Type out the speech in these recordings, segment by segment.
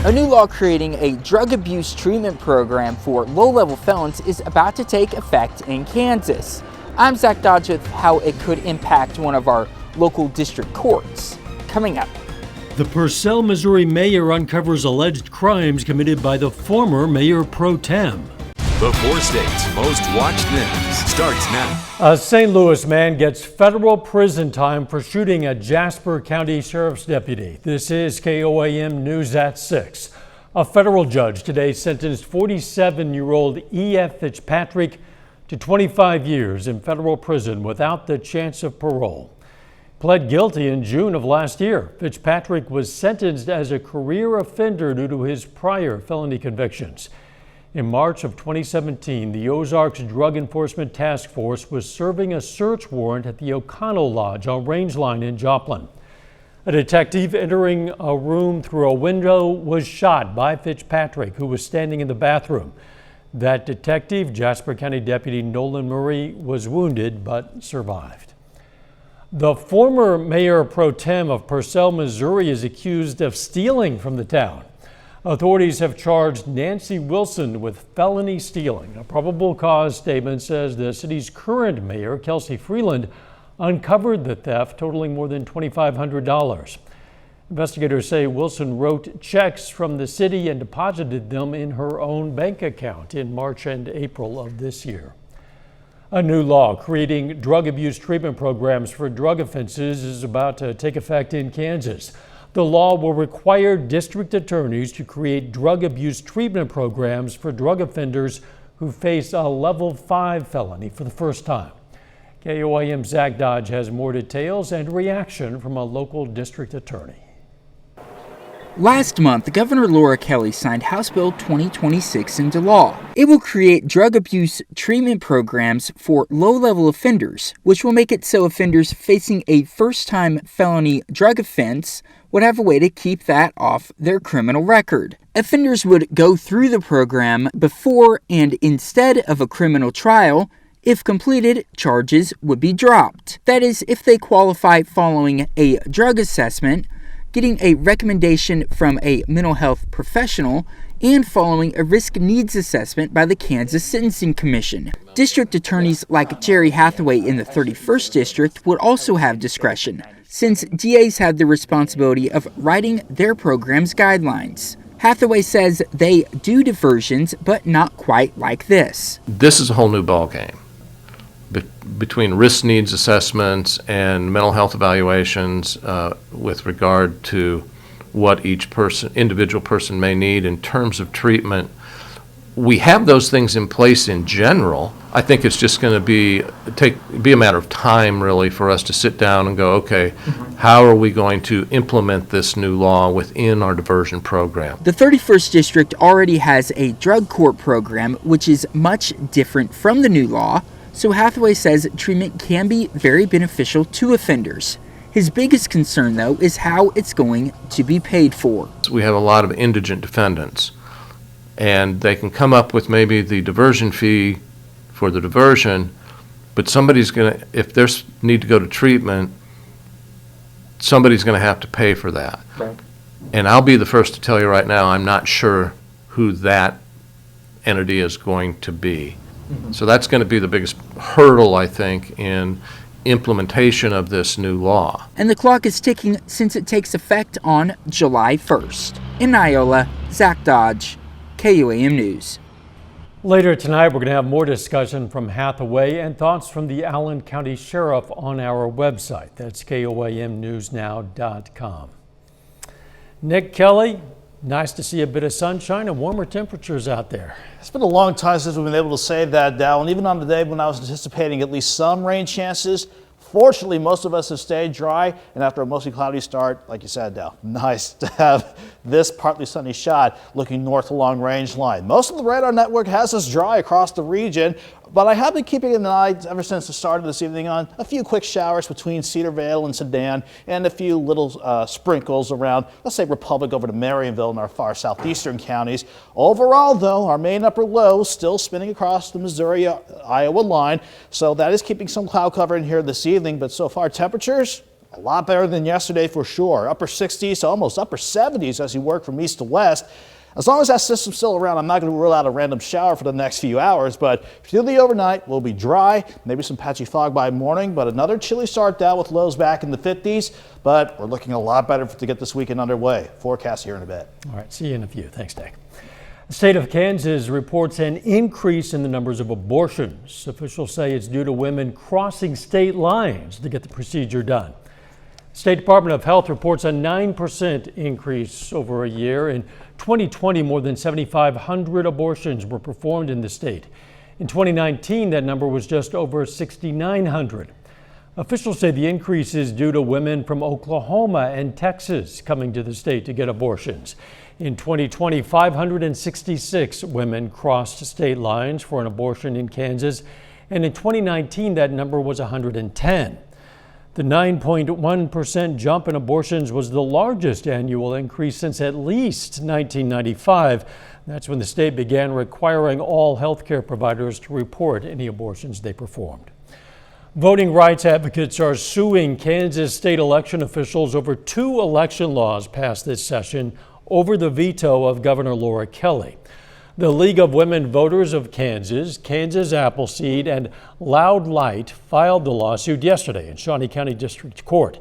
A new law creating a drug abuse treatment program for low-level felons is about to take effect in Kansas. I'm Zach Dodge with how it could impact one of our local district courts. Coming up. The Purcell, Missouri mayor uncovers alleged crimes committed by the former mayor pro tem. The 4 states' most watched news starts now. A St. Louis man gets federal prison time for shooting a Jasper County Sheriff's deputy. This is KOAM News at 6. A federal judge today sentenced 47-year-old E.F. Fitzpatrick to 25 years in federal prison without the chance of parole. Pled guilty in June of last year. Fitzpatrick was sentenced as a career offender due to his prior felony convictions. In March of 2017, the Ozarks Drug Enforcement Task Force was serving a search warrant at the O'Connell Lodge on Rangeline in Joplin. A detective entering a room through a window was shot by Fitzpatrick, who was standing in the bathroom. That detective, Jasper County Deputy Nolan Murray, was wounded but survived. The former mayor pro tem of Purcell, Missouri, is accused of stealing from the town. Authorities have charged Nancy Wilson with felony stealing. A probable cause statement says the city's current mayor, Kelsey Freeland, uncovered the theft totaling more than $2,500. Investigators say Wilson wrote checks from the city and deposited them in her own bank account in March and April of this year. A new law creating drug abuse treatment programs for drug offenses is about to take effect in Kansas. The law will require district attorneys to create drug abuse treatment programs for drug offenders who face a level 5 felony for the first time. KOAM's Zach Dodge has more details and reaction from a local district attorney. Last month, Governor Laura Kelly signed House Bill 2026 into law. It will create drug abuse treatment programs for low-level offenders, which will make it so offenders facing a first-time felony drug offense would have a way to keep that off their criminal record. Offenders would go through the program before and instead of a criminal trial. If completed, charges would be dropped. That is, if they qualify following a drug assessment, getting a recommendation from a mental health professional, and following a risk needs assessment by the Kansas Sentencing Commission. District attorneys like Jerry Hathaway in the 31st District would also have discretion, since DAs have the responsibility of writing their program's guidelines. Hathaway says they do diversions, but not quite like this. This is a whole new ballgame. Between risk needs assessments and mental health evaluations with regard to what each individual person may need in terms of treatment. We have those things in place in general. I think it's just going to be a matter of time, really, for us to sit down and go, okay, how are we going to implement this new law within our diversion program? The 31st District already has a drug court program, which is much different from the new law. So Hathaway says treatment can be very beneficial to offenders. His biggest concern, though, is how it's going to be paid for. We have a lot of indigent defendants, and they can come up with maybe the diversion fee for the diversion, but somebody's going to, if they need to go to treatment, somebody's going to have to pay for that. Right. And I'll be the first to tell you right now, I'm not sure who that entity is going to be. So that's going to be the biggest hurdle, I think, in implementation of this new law. And the clock is ticking since it takes effect on July 1st. In Iola, Zach Dodge, KOAM News. Later tonight, we're going to have more discussion from Hathaway and thoughts from the Allen County Sheriff on our website. That's KOAMnewsnow.com. Nick Kelly, nice to see a bit of sunshine and warmer temperatures out there. It's been a long time since we've been able to say that, Dow, and even on the day when I was anticipating at least some rain chances, fortunately most of us have stayed dry, and after a mostly cloudy start, like you said, Dow, nice to have this partly sunny shot looking north along Rangeline. Most of the radar network has us dry across the region, but I have been keeping an eye ever since the start of this evening on a few quick showers between Cedarvale and Sedan and a few little sprinkles around, let's say, Republic over to Marionville in our far southeastern counties. Overall, though, our main upper low still spinning across the Missouri-Iowa line, so that is keeping some cloud cover in here this evening, but so far temperatures a lot better than yesterday for sure. Upper 60s to almost upper 70s as you work from east to west. As long as that system's still around, I'm not going to rule out a random shower for the next few hours, but through the overnight, we'll be dry, maybe some patchy fog by morning, but another chilly start down with lows back in the 50s, but we're looking a lot better to get this weekend underway. Forecast here in a bit. All right, see you in a few. Thanks, Nick. The state of Kansas reports an increase in the numbers of abortions. Officials say it's due to women crossing state lines to get the procedure done. State Department of Health reports a 9% increase over a year. In 2020, more than 7,500 abortions were performed in the state. In 2019, that number was just over 6,900. Officials say the increase is due to women from Oklahoma and Texas coming to the state to get abortions. In 2020, 566 women crossed state lines for an abortion in Kansas, and in 2019, that number was 110. The 9.1% jump in abortions was the largest annual increase since at least 1995. That's when the state began requiring all healthcare providers to report any abortions they performed. Voting rights advocates are suing Kansas state election officials over 2 election laws passed this session over the veto of Governor Laura Kelly. The League of Women Voters of Kansas, Kansas Appleseed, and Loud Light filed the lawsuit yesterday in Shawnee County District Court.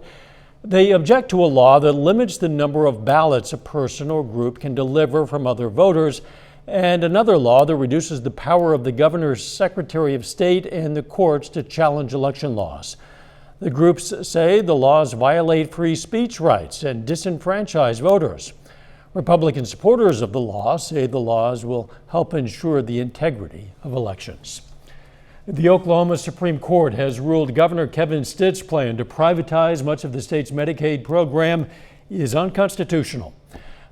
They object to a law that limits the number of ballots a person or group can deliver from other voters, and another law that reduces the power of the governor's Secretary of State and the courts to challenge election laws. The groups say the laws violate free speech rights and disenfranchise voters. Republican supporters of the law say the laws will help ensure the integrity of elections. The Oklahoma Supreme Court has ruled Governor Kevin Stitt's plan to privatize much of the state's Medicaid program is unconstitutional.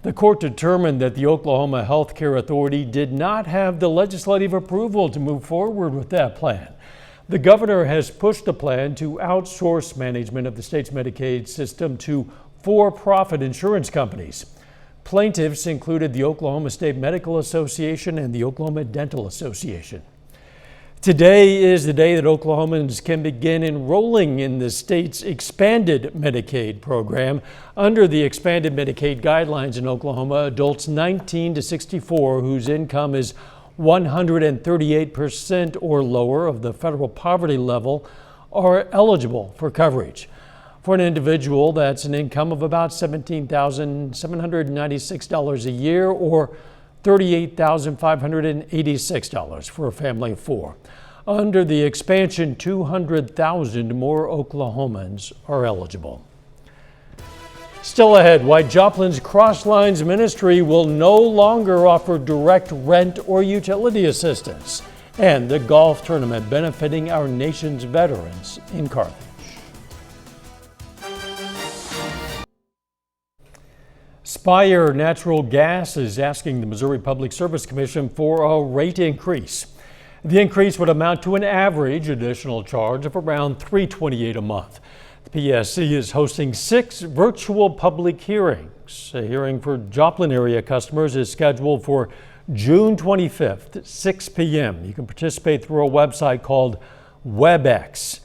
The court determined that the Oklahoma Health Care Authority did not have the legislative approval to move forward with that plan. The governor has pushed the plan to outsource management of the state's Medicaid system to for-profit insurance companies. Plaintiffs included the Oklahoma State Medical Association and the Oklahoma Dental Association. Today is the day that Oklahomans can begin enrolling in the state's expanded Medicaid program. Under the expanded Medicaid guidelines in Oklahoma, adults 19 to 64 whose income is 138% or lower of the federal poverty level are eligible for coverage. For an individual, that's an income of about $17,796 a year or $38,586 for a family of 4. Under the expansion, 200,000 more Oklahomans are eligible. Still ahead, why Joplin's Cross Lines Ministry will no longer offer direct rent or utility assistance, and the golf tournament benefiting our nation's veterans in Carthage. Spire Natural Gas is asking the Missouri Public Service Commission for a rate increase. The increase would amount to an average additional charge of around $328 a month. The PSC is hosting 6 virtual public hearings. A hearing for Joplin area customers is scheduled for June 25th at 6 p.m. You can participate through a website called WebEx.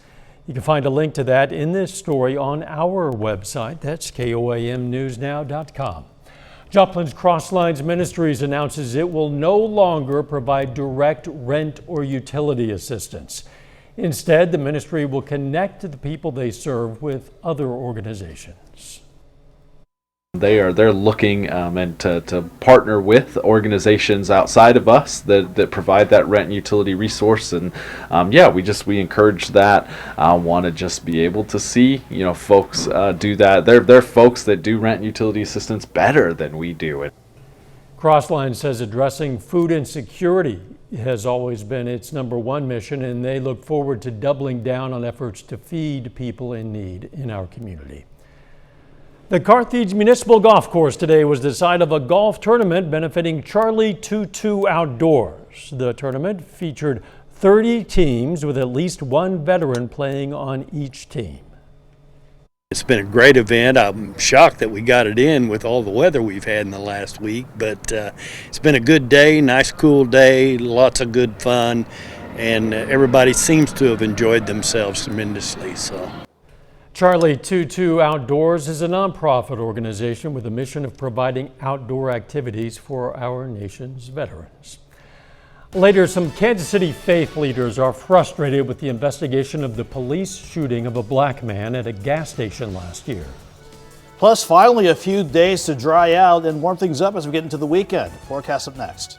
You can find a link to that in this story on our website. That's KOAMnewsnow.com. Joplin's Cross Lines Ministries announces it will no longer provide direct rent or utility assistance. Instead, the ministry will connect the people they serve with other organizations. They're looking and to partner with organizations outside of us that provide that rent and utility resource, and we encourage that. Want to just be able to see folks do that. They're folks that do rent and utility assistance better than we do it. Crossline says addressing food insecurity has always been its #1 mission, and they look forward to doubling down on efforts to feed people in need in our community. The Carthage Municipal Golf Course today was the site of a golf tournament benefiting Charlie 22 Outdoors. The tournament featured 30 teams with at least 1 veteran playing on each team. It's been a great event. I'm shocked that we got it in with all the weather we've had in the last week, but it's been a good day, nice cool day, lots of good fun, and everybody seems to have enjoyed themselves tremendously. So. Charlie 22 Outdoors is a nonprofit organization with a mission of providing outdoor activities for our nation's veterans. Later, some Kansas City faith leaders are frustrated with the investigation of the police shooting of a black man at a gas station last year. Plus, finally, a few days to dry out and warm things up as we get into the weekend. Forecast up next.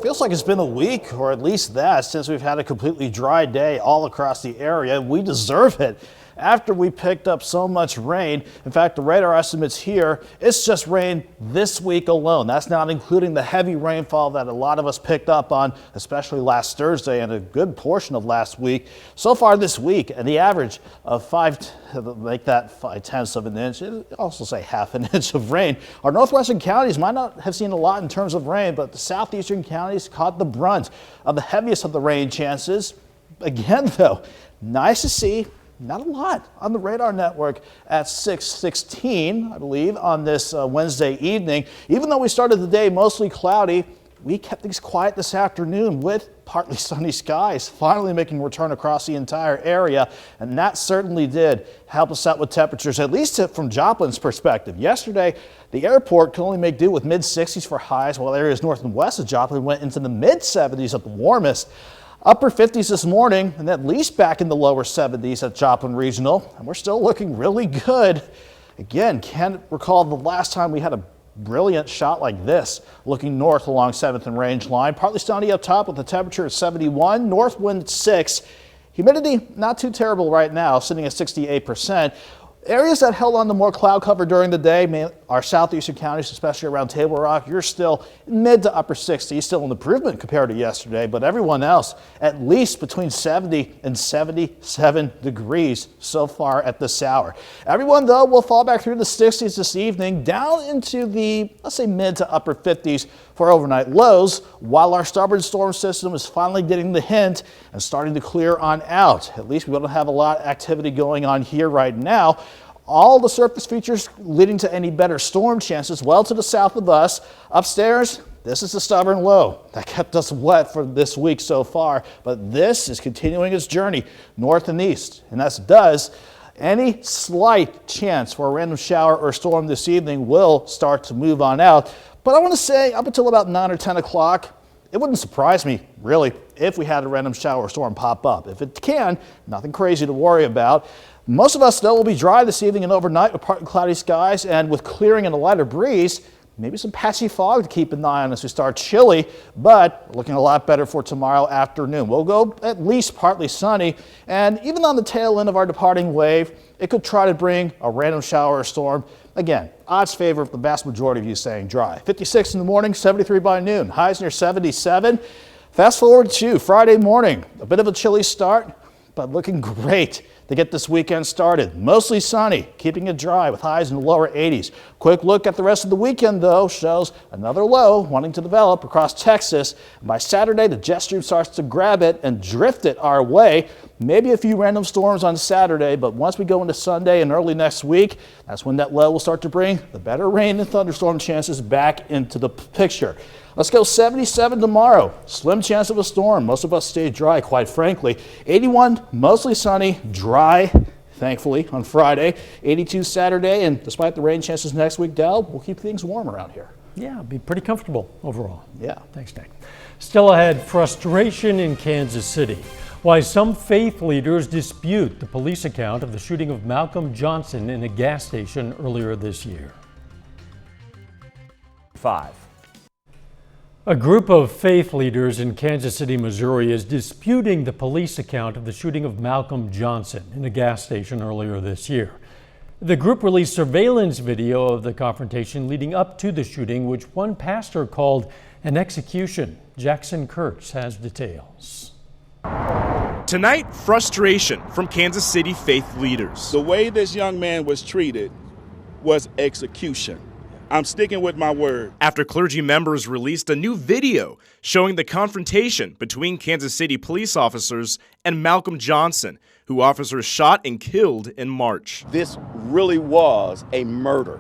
Feels like it's been a week, or at least that, since we've had a completely dry day all across the area. We deserve it after we picked up so much rain. In fact, the radar estimates here, it's just rain this week alone. That's not including the heavy rainfall that a lot of us picked up on, especially last Thursday and a good portion of last week. So far this week, and the average of 5/10 of an inch, also say half an inch of rain. Our northwestern counties might not have seen a lot in terms of rain, but the southeastern counties caught the brunt of the heaviest of the rain chances. Again, though, nice to see. Not a lot on the radar network at 6:16, I believe, on this Wednesday evening. Even though we started the day mostly cloudy, we kept things quiet this afternoon with partly sunny skies finally making a return across the entire area. And that certainly did help us out with temperatures, at least from Joplin's perspective. Yesterday, the airport could only make do with mid-60s for highs, while areas north and west of Joplin went into the mid-70s at the warmest. Upper 50s this morning, and at least back in the lower 70s at Joplin Regional, and we're still looking really good. Again, can't recall the last time we had a brilliant shot like this, looking north along 7th and Range line. Partly sunny up top with the temperature at 71, north wind 6. Humidity not too terrible right now, sitting at 68%. Areas that held on to more cloud cover during the day, our southeastern counties, especially around Table Rock, you're still mid to upper 60s, still an improvement compared to yesterday, but everyone else at least between 70 and 77 degrees so far at this hour. Everyone, though, will fall back through the 60s this evening, down into the, let's say, mid to upper 50s for overnight lows, while our stubborn storm system is finally getting the hint and starting to clear on out. At least we don't have a lot of activity going on here right now. All the surface features leading to any better storm chances well to the south of us. Upstairs, this is the stubborn low that kept us wet for this week so far, but this is continuing its journey north and east, and as it does, any slight chance for a random shower or storm this evening will start to move on out. But I want to say up until about 9 or 10 o'clock, it wouldn't surprise me, really, if we had a random shower or storm pop up. If it can, nothing crazy to worry about. Most of us, though, will be dry this evening and overnight with partly cloudy skies, and with clearing and a lighter breeze, maybe some patchy fog to keep an eye on as we start chilly, but looking a lot better for tomorrow afternoon. We'll go at least partly sunny, and even on the tail end of our departing wave, it could try to bring a random shower or storm. Again, odds favor the vast majority of you staying dry. 56 in the morning, 73 by noon, highs near 77. Fast forward to Friday morning, a bit of a chilly start, but looking great to get this weekend started. Mostly sunny, keeping it dry with highs in the lower 80s. Quick look at the rest of the weekend, though, shows another low wanting to develop across Texas. And by Saturday, the jet stream starts to grab it and drift it our way. Maybe a few random storms on Saturday, but once we go into Sunday and early next week, that's when that low will start to bring the better rain and thunderstorm chances back into the picture. Let's go 77 tomorrow. Slim chance of a storm. Most of us stay dry, quite frankly. 81, mostly sunny, dry, thankfully, on Friday. 82 Saturday, and despite the rain chances next week, Dell, we'll keep things warm around here. Yeah, be pretty comfortable overall. Yeah. Thanks, Nick. Still ahead, frustration in Kansas City. Why some faith leaders dispute the police account of the shooting of Malcolm Johnson in a gas station earlier this year. 5. A group of faith leaders in Kansas City, Missouri is disputing the police account of the shooting of Malcolm Johnson in a gas station earlier this year. The group released surveillance video of the confrontation leading up to the shooting, which one pastor called an execution. Jackson Kurtz has details. Tonight, frustration from Kansas City faith leaders. The way this young man was treated was execution. I'm sticking with my word. After clergy members released a new video showing the confrontation between Kansas City police officers and Malcolm Johnson, who officers shot and killed in March. This really was a murder.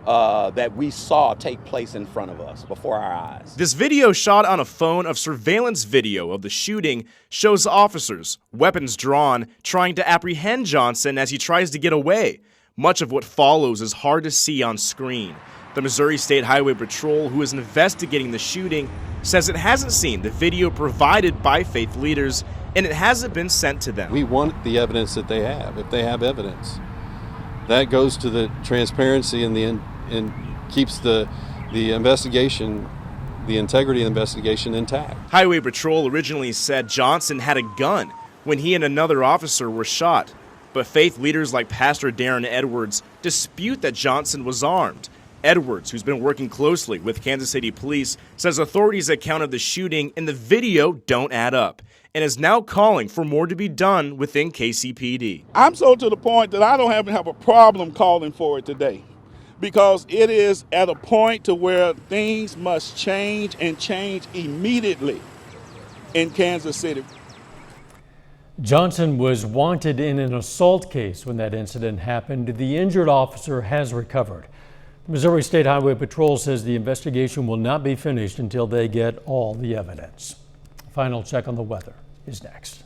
that we saw take place in front of us before our eyes. This video shot on a phone of surveillance video of the shooting shows officers, weapons drawn, trying to apprehend Johnson as he tries to get away. Much of what follows is hard to see on screen. The Missouri State Highway Patrol, who is investigating the shooting, says it hasn't seen the video provided by faith leaders and it hasn't been sent to them. We want the evidence that they have. If they have evidence, that goes to the transparency and keeps the investigation, the integrity of the investigation intact. Highway Patrol originally said Johnson had a gun when he and another officer were shot. But faith leaders like Pastor Darren Edwards dispute that Johnson was armed. Edwards, who's been working closely with Kansas City police, says authorities' account of the shooting and the video don't add up and is now calling for more to be done within KCPD. I'm so to the point that I don't even have a problem calling for it today, because it is at a point to where things must change and change immediately in Kansas City. Johnson was wanted in an assault case when that incident happened. The injured officer has recovered. The Missouri State Highway Patrol says the investigation will not be finished until they get all the evidence. Final check on the weather is next.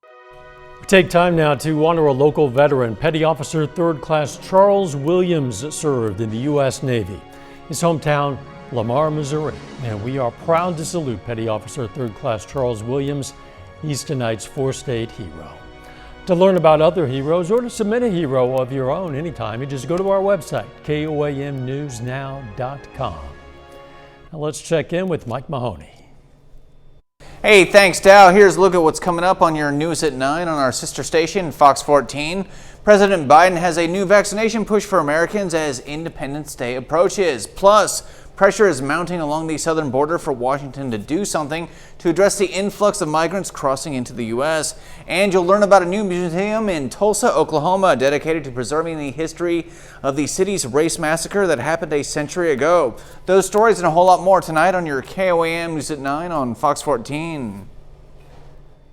We take time now to honor a local veteran. Petty Officer 3rd Class Charles Williams served in the U.S. Navy. His hometown, Lamar, Missouri, and we are proud to salute Petty Officer 3rd Class Charles Williams. He's tonight's 4-state hero. To learn about other heroes or to submit a hero of your own anytime, you just go to our website, KOAMnewsnow.com. Now let's check in with Mike Mahoney. Hey, thanks, Dow. Here's a look at what's coming up on your News at 9 on our sister station, Fox 14. President Biden has a new vaccination push for Americans as Independence Day approaches. Plus, pressure is mounting along the southern border for Washington to do something to address the influx of migrants crossing into the U.S. And you'll learn about a new museum in Tulsa, Oklahoma, dedicated to preserving the history of the city's race massacre that happened a century ago. Those stories and a whole lot more tonight on your KOAM News at 9 on Fox 14.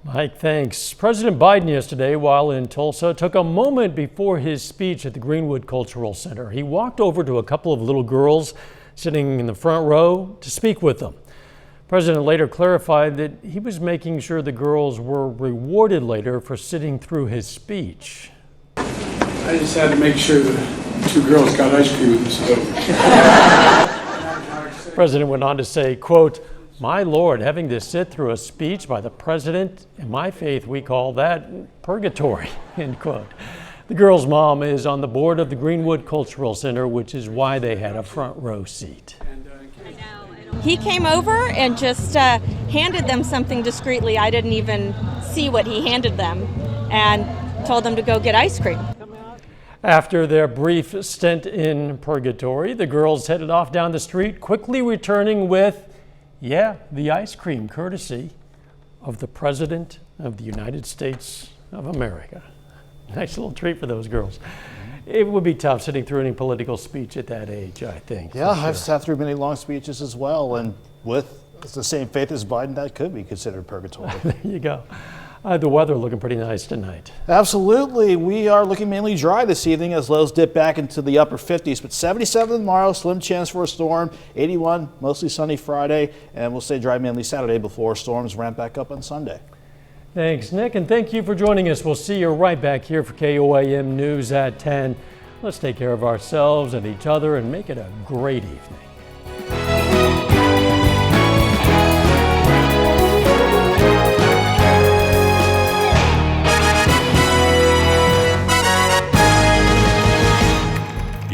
Mike, thanks. President Biden yesterday, while in Tulsa, took a moment before his speech at the Greenwood Cultural Center. He walked over to a couple of little girls sitting in the front row to speak with them. The president later clarified that he was making sure the girls were rewarded later for sitting through his speech. I just had to make sure the 2 girls got ice cream at the stove. The president went on to say, quote, "My Lord, having to sit through a speech by the president, in my faith we call that purgatory," end quote. The girl's mom is on the board of the Greenwood Cultural Center, which is why they had a front row seat. He came over and just handed them something discreetly. I didn't even see what he handed them, and told them to go get ice cream. After their brief stint in purgatory, the girls headed off down the street, quickly returning with, the ice cream, courtesy of the President of the United States of America. Nice little treat for those girls. It would be tough sitting through any political speech at that age, I think. Yeah, sure. I've sat through many long speeches as well, and with the same faith as Biden, that could be considered purgatory. There you go. The weather looking pretty nice tonight. Absolutely. We are looking mainly dry this evening as lows dip back into the upper 50s, but 77 tomorrow, slim chance for a storm, 81, mostly sunny Friday, and we'll stay dry mainly Saturday before storms ramp back up on Sunday. Thanks, Nick, and thank you for joining us. We'll see you right back here for KOAM News at 10. Let's take care of ourselves and each other and make it a great evening.